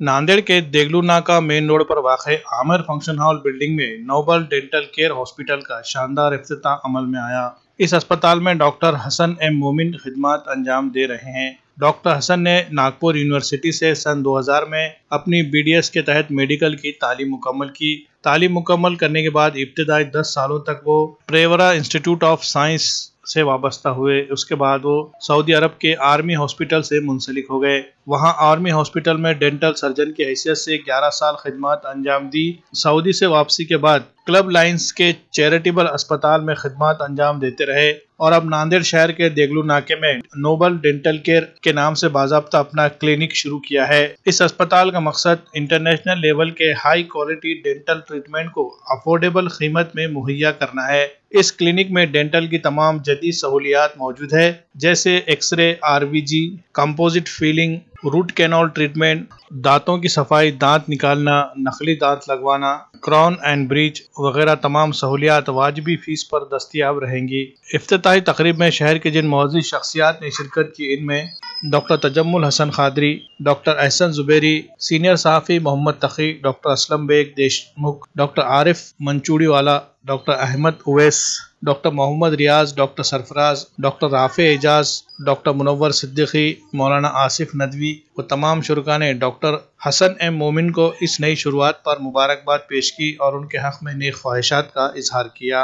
नांदेड़ के देगलू नाका main road पर वाक़े आमिर फंक्शन हॉल बिल्डिंग में नोबल डेंटल केयर हॉस्पिटल का शानदार इफ्तिताह अमल में आया। इस अस्पताल में डॉक्टर हसन एम मोमिन खिदमत अंजाम दे रहे हैं। डॉक्टर हसन ने नागपुर यूनिवर्सिटी से सन 2000 में अपनी BDS के तहत मेडिकल की तालीम मुकम्मल की। तालीम मुकम्मल करने के बाद इब्तिदाई 10 सालों तक वो प्रेवरा इंस्टीट्यूट ऑफ साइंस से वाबस्ता हुए। उसके बाद वो सऊदी अरब के आर्मी हॉस्पिटल से मुंसलिक हो गए। वहां आर्मी हॉस्पिटल में डेंटल सर्जन की हैसियत से 11 साल खिदमत अंजाम दी। सऊदी से वापसी के बाद क्लब लाइंस के चैरिटेबल अस्पताल में खिदमत अंजाम देते रहे और अब नांदेड़ शहर के देगलू नाके में नोबल डेंटल केयर के नाम से बाज़ाब्ता अपना क्लिनिक शुरू किया है। इस अस्पताल का मकसद इंटरनेशनल लेवल के हाई क्वालिटी डेंटल ट्रीटमेंट को अफोर्डेबल कीमत में मुहैया करना है। इस क्लिनिक में डेंटल की तमाम जदीद सहूलियात मौजूद है, जैसे x-ray, RVG, composite filling, root canal treatment, दांतों की सफाई, दांत निकालना, नकली दांत लगवाना, क्राउन एंड ब्रिज वगैरह तमाम सहूलियात वाजिबी फीस पर दस्तियाब रहेंगी। इफ्तिताही तकरीब में शहर के जिन मौजूद शख्सियात ने शिरकत की, इनमें doctor Tajammul Hasan Qadri, doctor Ehsan Zubairi, senior सहाफ़ी Mohammad Taqi, doctor Aslam Baig Deshmukh, doctor Arif Manchuriwala, doctor Ahmed Uwais, doctor Mohammad Riyaz, doctor Sarfaraz, doctor Rafe Ejaz, doctor Munawwar Siddiqui, Maulana Asif Nadvi व तमाम शुरका ने डॉक्टर हसन एम मोमिन को इस नई शुरुआत पर मुबारकबाद पेश की और उनके हक़ में नेक ख्वाहिशात का इजहार किया।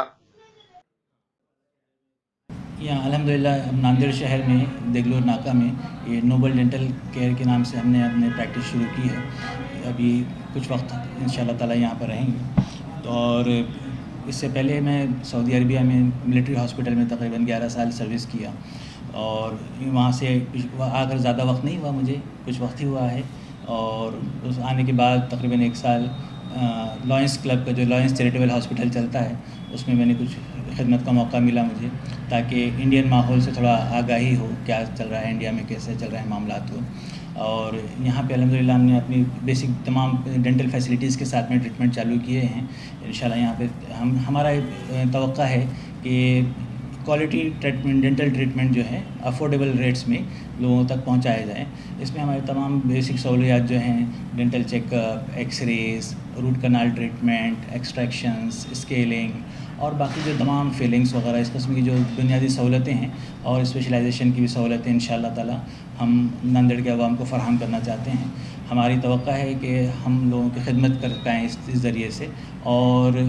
यहाँ अल्हम्दुलिल्लाह नांदेड़ शहर में देगलू नाका में ये नोबल डेंटल केयर के नाम से हमने अपने प्रैक्टिस शुरू की है। अभी कुछ वक्त इंशाल्लाह ताला यहाँ पर रहेंगे। और इससे पहले मैं सऊदी अरबिया में मिलिट्री हॉस्पिटल में तकरीबन 11 साल सर्विस किया और वहाँ से आकर ज़्यादा वक्त नहीं हुआ, मुझे कुछ वक्त ही हुआ है। और उस आने के बाद तकरीबन 1 साल लॉयंस क्लब का, जो लॉयंस चैरिटेबल हॉस्पिटल चलता है, उसमें मैंने कुछ खिदमत का मौका मिला मुझे, ताकि इंडियन माहौल से थोड़ा आगाही हो, क्या चल रहा है इंडिया में, कैसे चल रहे हैं मामलात को। और यहाँ पे अल्हम्दुलिल्लाह हमने अपनी बेसिक तमाम डेंटल फैसिलिटीज़ के साथ में ट्रीटमेंट चालू किए हैं। इंशाल्लाह यहाँ पे हमारा तवक्का है कि क्वालिटी ट्रीटमेंट, डेंटल ट्रीटमेंट जो है अफोर्डेबल रेट्स में लोगों तक पहुँचाया जाए। इसमें हमारे तमाम बेसिक सहूलियात जो हैं, dental checkup, x-rays, root canal treatment, extractions, scaling और बाकी जो तमाम फीलिंग्स वगैरह इस किस्म की जो बुनियादी सहूलतें हैं और स्पेशलाइजेशन की भी सहूलतें इंशाअल्लाह ताला हम नांदेड़ के अवाम को फ़राहम करना चाहते हैं। हमारी तवक्का है कि हम लोगों की खिदमत कर पाएँ इस ज़रिए से और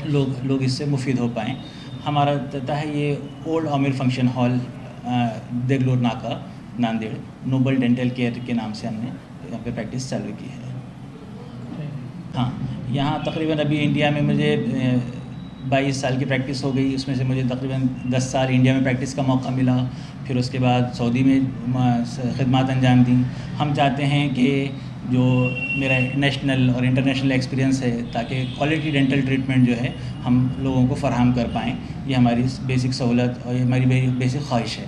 लोग इससे मुफीद हो पाएँ। हमारा तय है ये old Aamir function hall Deglur नाका नांदेड़ नोबल डेंटल केयर के नाम से हमने यहाँ पे प्रैक्टिस चालू की है। हाँ, यहाँ तकरीबन अभी इंडिया में मुझे 22 साल की प्रैक्टिस हो गई। उसमें से मुझे तकरीबन 10 साल इंडिया में प्रैक्टिस का मौका मिला, फिर उसके बाद सऊदी में खिदमत अंजाम दी। हम चाहते हैं कि जो मेरा नेशनल और इंटरनेशनल एक्सपीरियंस है, ताकि क्वालिटी डेंटल ट्रीटमेंट जो है हम लोगों को फ़राहम कर पाएँ। ये हमारी बेसिक सहूलत और ये हमारी बेसिक ख्वाहिश है।